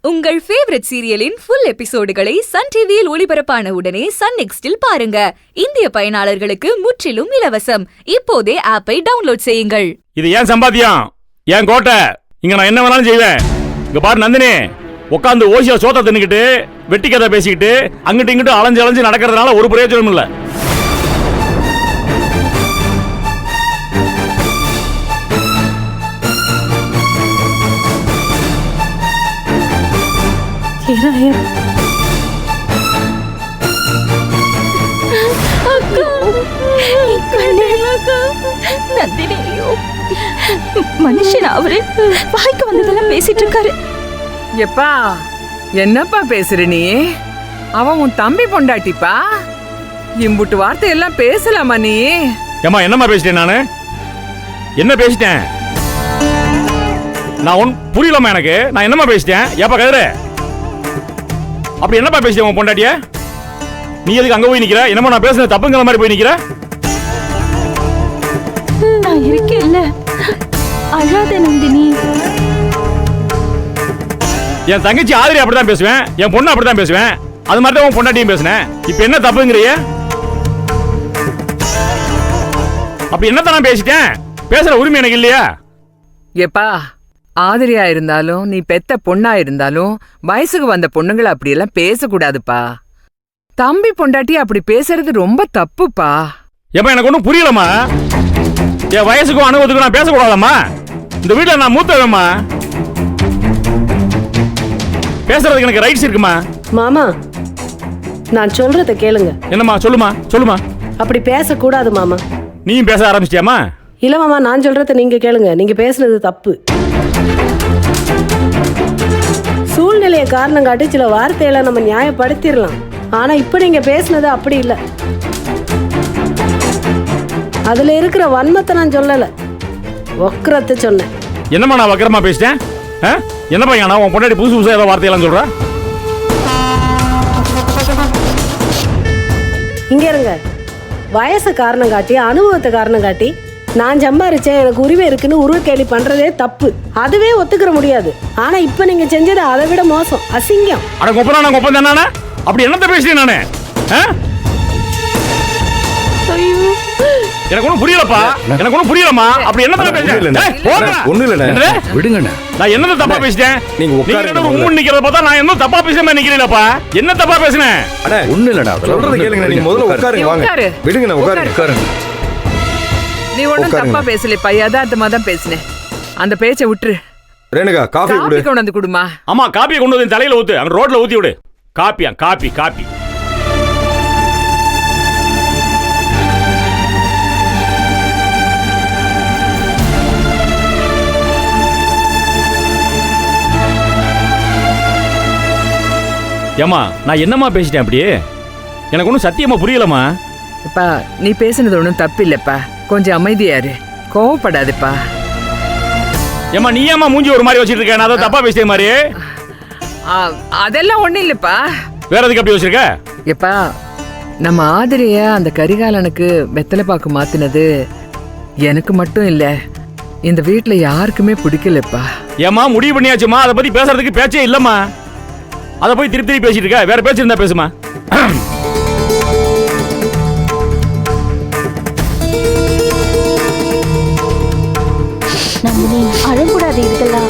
உங்கள் favourite சீரியலின் full எபிசோடுகளை Sun டிவியில் ஒளிபரப்பான உடனே சன் நெக்ஸ்டில் பாருங்க. இந்திய பயனாளர்களுக்கு முற்றிலும் இலவசம். இப்போதே ஆப்பை டவுன்லோட் செய்யுங்கள். இது ஏன் சம்பாத்தியம், ஏன் கோட்டை, இங்க நான் என்ன வேணாலும் செய்வேன். இங்க பாரு நந்தினி, உட்காந்து ஓசியா சோத்த தின்னுக்கிட்டு வெட்டி கதை பேசிக்கிட்டு அங்கிட்டு இங்கிட்டு அலைஞ்சு அலைஞ்சு நடக்கிறதுனால ஒரு பிரயோஜனம் இல்லை. மனுஷன் அவரு வாய்க்கு வந்ததெல்லாம் பேசிட்டு இருக்காரு. எப்பா என்னப்பா பேசுற நீ? அவன் உன் தம்பி பொண்டாட்டிப்பா. இம்புட்டு வார்த்தை எல்லாம் பேசலாமா நீ? ஏமா என்னம்மா பேசிட்டேன் நானு? என்ன பேசிட்டேன் நான்? ஒன் புரியலம்மா எனக்கு. நான் என்னம்மா பேசிட்டேன்? ஏப்பா கதிர அப்படி என்னப்பா பேசிட்டேன் உன் பொண்டாட்டிய? நீ எதுக்கு அங்க போய் நிக்கிற? என்னமோ நான் பேசுன தப்புங்கிற மாதிரி போய் நிக்கிற? நான் இருக்கேன்ல, அழாத நந்தினி. என் தங்கச்சி ஆதிரி அப்படிதான் பேசுவேன், என் பொண்ணு அப்படிதான் பேசுவேன். அது மாதிரி தான் உன் பொண்டாட்டியும் பேசுனேன். இப்ப என்ன தப்புங்கிறிய? அப்படி என்னத்தான் நான் பேசிட்டேன்? பேசுற உரிமை எனக்கு இல்லையா? எப்பா ஆதிரியா இருந்தாலும் நீ பெத்த பொண்ணா இருந்தாலும் வயசுக்கு வந்த பொண்ணுங்களை அப்படியெல்லாம் பேசக்கூடாதுப்பா. தம்பி பொண்டாட்டி அப்படி பேசுறது ரொம்ப தப்புப்பா. ஏப்பா எனக்கு ஒன்றும் புரியலம்மா. என் வயசுக்கும் அனுபவத்துக்கும் நான் பேசக்கூடாதம்மா? இந்த வீட்டில் நான் மூத்தவம்மா, பேசுறதுக்கு எனக்கு ரைட்ஸ் இருக்குமா? மாமா நான் சொல்றத கேளுங்க. என்னம்மா? சொல்லுமா சொல்லுமா. அப்படி பேசக்கூடாது மாமா. நீயும் பேச ஆரம்பிச்சிட்டியாமா? இல்ல மாமா, நான் சொல்றத நீங்க கேளுங்க. நீங்க பேசுனது தப்பு. சூழ்நிலையை காரணம் காட்டி சில வார்த்தைகளை நம்ம நியாயப்படுத்திடலாம். ஆனா இப்ப நீங்க பேசுனது அப்படி இல்லை. அதுல இருக்கிற வன்மத்தை நான் சொல்லல, வக்ரத்தை சொன்னேன். என்னம்மா நான் வக்கரமா பேசிட்டேன்? என்ன பையனா உன் பொண்டாட்டி புதுசு புதுசா ஏதோ வார்த்தையெல்லாம் சொல்ற? இங்க இருங்க. வயசை காரணம் காட்டி அனுபவத்தை காரணம் காட்டி நான் சம்பாரிச்சேன், எனக்கு உரிமை இருக்குன்னு உருவ கேலி பண்றதே தப்பு. அதுவே ஒத்துக்கிற முடியாது. ஆனா இப்ப நீங்க செஞ்சது அதை விட மோசம், அசிங்கம். அட கொப்பனா நான் கொப்பன் தானே? அப்படி என்னத்த பேசுறேன் நானு? எனக்கு ஒன்றும் புரியலப்பா, எனக்கு ஒன்றும் புரியலமா. அப்படி என்னத்த பேசுறேன்? ஒண்ணு இல்ல விடுங்கண்ணா. நான் என்னத தப்பா பேசிட்டேன்? நீங்க உட்காருங்க. நிக்கிறத பார்த்தா நான் என்ன தப்பா பேசாம நிக்கிறீங்களப்பா? என்ன தப்பா பேசுனேன்? அட ஒண்ணு இல்லடா, சொல்றத கேளுங்க. நீங்க முதல்ல உட்காருங்க. வாங்க விடுங்கண்ணா, உட்காருங்க. நீ ஒண்ணும் தப்பா பேசலப்பா, யதார்த்தமா தான் பேசினேன். அந்த பேச்சை விட்டுரு. ரேணுகா காபி குடு. கொண்டு வந்து குடுமா. ஆமா காப்பியை கொண்டு வந்து தலையில ஊத்து, அந்த ரோட்ல ஊத்தி விடு. காப்பியா? காப்பி காப்பி. ஏமா நான் என்னம்மா பேசிட்டேன் அப்படியே? எனக்கு ஒன்றும் சத்தியமா புரியலம்மா. அப்பா நீ பேசுனது ஒன்றும் தப்பு இல்லப்பா. கொஞ்சம் அமைதியாரு, கோவப்படாதுப்பா. ஏமா நீ ஏமா மூஞ்சி ஒரு மாதிரி வச்சிட்டு இருக்க? நான் அதை தப்பா பேசிய மாதிரி? அதெல்லாம் ஒண்ணும் இல்லப்பா. வேற எதுக்கு அப்படி வச்சிருக்க? எப்பா நம்ம ஆதிரிய அந்த கரிகாலனுக்கு வெத்தலை பாக்கு மாத்தினது எனக்கு மட்டும் இல்ல, இந்த வீட்டுல யாருக்குமே பிடிக்கலப்பா. ஏமா முடிவு பண்ணியாச்சுமா, அதை பத்தி பேசுறதுக்கு பேச்சே இல்லம்மா. அதை போய் திருப்பி திருப்பி பேசிட்டு இருக்க. வேற பேச்சு இருந்தா பேசுமா. நந்தினி அழக்கூடாது. இதுக்கெல்லாம்